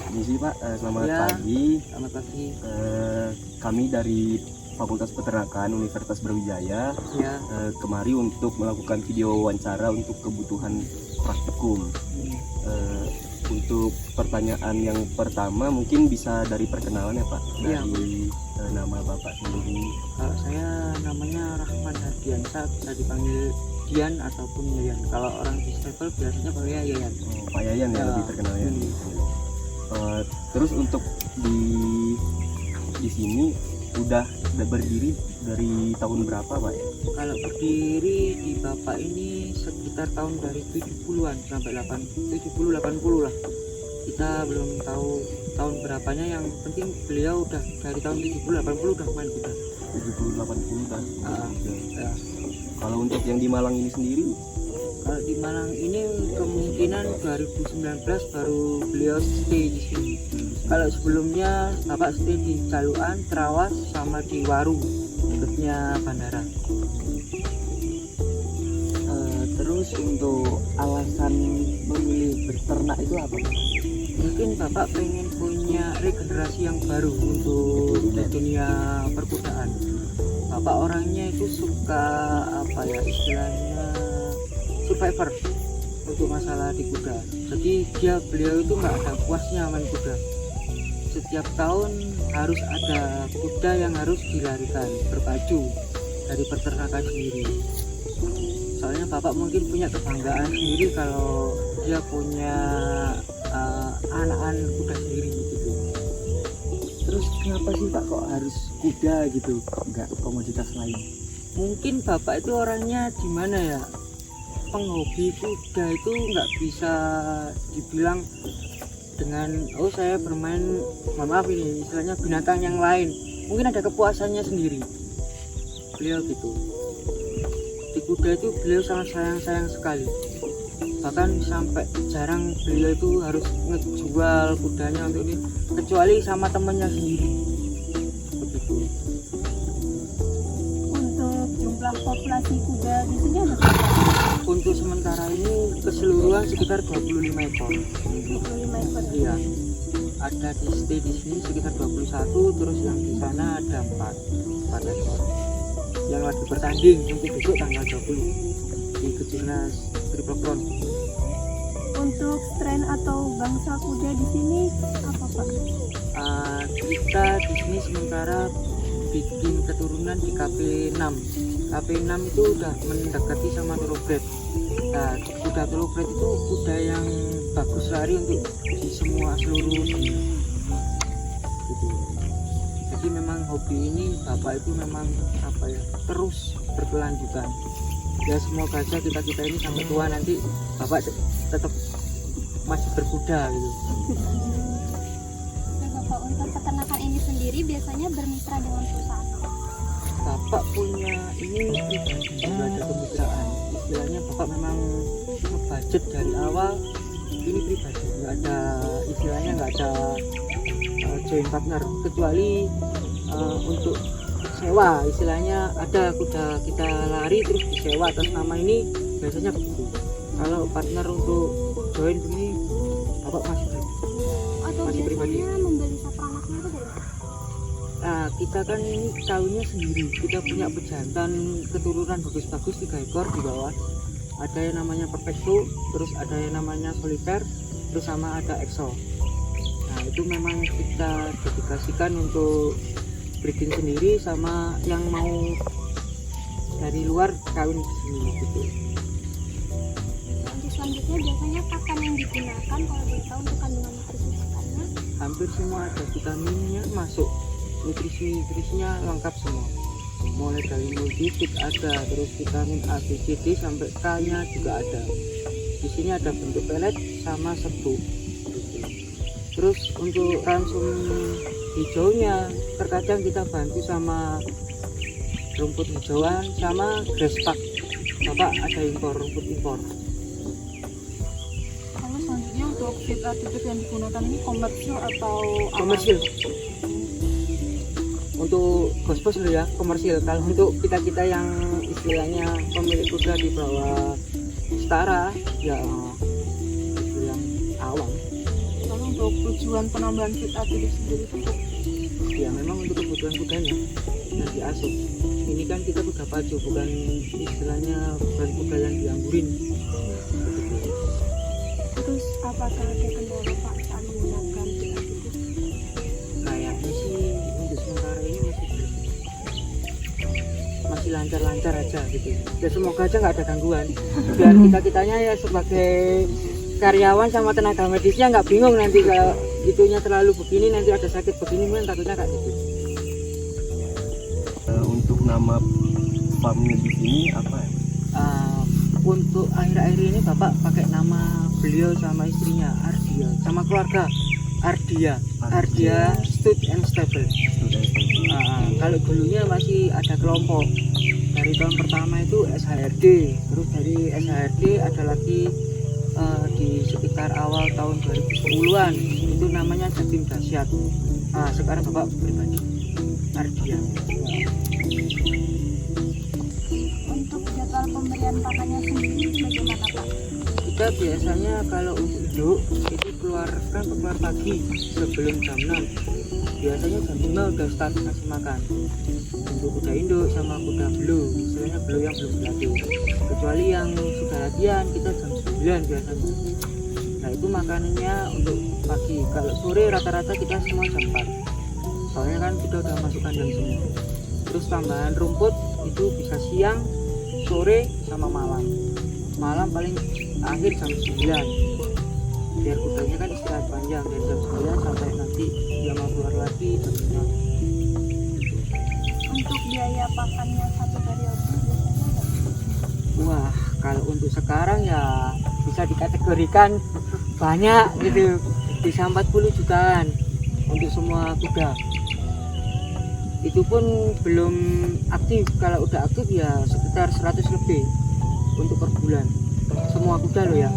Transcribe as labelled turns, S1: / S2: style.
S1: Misi Pak, selamat
S2: Ya,
S1: pagi.
S2: selamat pagi.
S1: Kami dari Fakultas Peternakan Universitas Brawijaya
S2: Ya,
S1: kemari untuk melakukan video wawancara untuk kebutuhan praktikum. Untuk pertanyaan yang pertama mungkin bisa dari perkenalan ya Pak,
S2: Iya,
S1: dari nama Bapak sendiri.
S2: kalau saya namanya Rahman Hadiansa, bisa dipanggil Dian ataupun Yayan. Kalau orang di Stapel biasanya panggil Yayan.
S1: Oh, Pak Yayan ya,
S2: Ya.
S1: lebih terkenal ya. Terus untuk di sini udah berdiri dari tahun berapa Pak ya?
S2: Kalau berdiri di Bapak ini sekitar tahun dari 70-an sampai 70-80 lah. Kita belum tahu tahun berapanya, yang penting beliau udah dari tahun 70-80 udah main kuda.
S1: 70-80 dah.
S2: Ya.
S1: Kalau untuk yang di Malang ini sendiri,
S2: Kalau di Malang ini kemungkinan 2019 baru beliau stay di sini. Kalau sebelumnya Bapak stay di Caluan, Trawas, sama di Waru, dekatnya bandara.
S3: Terus untuk alasan memilih berternak itu apa?
S2: Mungkin Bapak pengen punya regenerasi yang baru untuk di dunia perkudaan. Bapak orangnya itu suka apa ya istilahnya survivor untuk masalah di kuda. Jadi beliau itu nggak ada puasnya main kuda. Setiap tahun harus ada kuda yang harus dilarikan berpacu dari peternakan sendiri. Soalnya Bapak mungkin punya kebanggaan sendiri kalau dia punya anak-anak kuda sendiri gitu.
S3: Terus kenapa sih Pak kok harus kuda gitu, kok nggak komoditas lain?
S2: Mungkin Bapak itu orangnya gimana ya, penghobi kuda itu nggak bisa dibilang dengan oh saya bermain, mohon maaf ini istilahnya binatang yang lain, mungkin ada kepuasannya sendiri beliau gitu. Di kuda itu beliau sangat sayang sekali, bahkan sampai jarang beliau itu harus ngejual kudanya untuk ini, kecuali sama temannya sendiri begitu.
S4: Untuk jumlah populasi kuda di sini ada berapa?
S2: Untuk sementara ini keseluruhan sekitar 25 ekor.
S4: 25 ekor.
S2: Iya, ada di stay di sini sekitar 21, terus yang di sana ada 4 ekor yang lagi bertanding untuk besok tanggal 20 di Kejurnas Triple Crown.
S4: Untuk strain atau bangsa kuda di sini apa Pak?
S2: Kita di sini sementara bikin keturunan di KP6. KP6 itu udah mendekati sama thoroughbred. Nah, kuda thoroughbred itu kuda yang bagus lari untuk di semua seluruh dunia. Gitu. Jadi memang hobi ini Bapak itu memang apa ya, terus berkelanjutan. Ya semoga aja kita ini sampai tua nanti Bapak tetap masih berkuda gitu.
S4: Nah, Bapak, untuk peternakan ini sendiri biasanya bermitra dengan perusahaan apa?
S2: Bapak punya ini pribadi, juga ada kemitraan. Istilahnya Bapak memang ngebudget dari awal ini pribadi, nggak ada istilahnya nggak ada joint partner, kecuali untuk sewa, istilahnya ada kuda kita lari terus disewa atas nama ini, biasanya begitu. Kalau partner untuk join ini Bapak
S4: Atau
S2: masih pribadi.
S4: biasanya membeli sapranaknya itu dari mana?
S2: Nah, kita kan ini kawinnya sendiri, kita punya pejantan keturunan bagus-bagus 3 ekor di bawah. Ada yang namanya Perfecto, terus ada yang namanya Solitaire, terus sama ada Exo. Nah itu memang kita dedikasikan untuk breeding sendiri, sama yang mau dari luar kawin di sini gitu.
S4: Nanti selanjutnya biasanya pakan yang digunakan kalau boleh tahu untuk kandungan nutrisi pakannya?
S2: Hampir semua ada, vitaminnya masuk, nutrisinya lengkap semua, mulai dari multivit ada, terus vitamin A, B, C, D sampai K-nya juga ada. Di sini ada bentuk pelet sama serbuk gitu. Terus untuk ransum hijaunya terkadang kita bantu sama rumput hijauan sama grass pack. Bapak ada impor rumput impor.
S4: Lalu selanjutnya untuk feed additive yang digunakan ini komersil atau
S2: Komersil. Untuk bos-bos dulu ya, komersil. Kalau untuk kita yang istilahnya pemilik kuda di bawah setara ya itu yang awam.
S4: Lalu untuk tujuan penambahan fit atletik sendiri itu?
S2: Ya memang untuk kebutuhan kudanya yang diasuh. Ini kan kita kuda pacu, bukan istilahnya bukan kuda yang dianggurin.
S4: Terus apakah ada kendala Pak saat menggunakan fit atletik?
S2: Kayaknya sih untuk sementara ini masih lancar-lancar aja gitu. Ya semoga aja nggak ada gangguan. Biar kita-kitanya ya sebagai karyawan sama tenaga medisnya nggak bingung nanti kalau gitunya terlalu begini, nanti ada sakit begini, kan takutnya kayak gitu.
S1: Untuk nama farmnya di sini apa ya?
S2: Untuk akhir-akhir ini bapak pakai nama beliau sama istrinya Ardia, sama keluarga Ardia Stud and Stable. Kalau dulunya masih ada kelompok, dari tahun pertama itu SHRD, terus dari SHRD ada lagi di sekitar awal tahun 2010-an itu namanya Jatim Dahsyat. Sekarang bapak pribadi Ardia.
S4: Untuk jadwal pemberian pakannya sendiri bagaimana Pak?
S2: Kita biasanya kalau untuk induk itu keluar pagi sebelum jam 6. Biasanya jam 5 udah start kasih makan untuk kuda induk sama kuda blue, istilahnya blue yang belum berlatih. Kecuali yang sudah latihan kita jam 9 biasanya. Nah itu makanannya untuk pagi. Kalau sore rata-rata kita semua jam 4. Soalnya kan kita udah masuk kandang semua. Terus tambahan rumput itu bisa siang, sore sama malam. Malam paling akhir jam 9. Biar kudanya kan istirahat panjang dari jam 9 sampai nanti dia mau keluar lagi jam 6.
S4: Untuk biaya pakannya satu periode biasanya berapa?
S2: Wah, kalau untuk sekarang ya bisa dikategorikan banyak gitu, bisa 40 jutaan untuk semua kuda. Itu pun belum aktif, kalau udah aktif ya sekitar 100 lebih untuk per bulan semua kuda loh ya.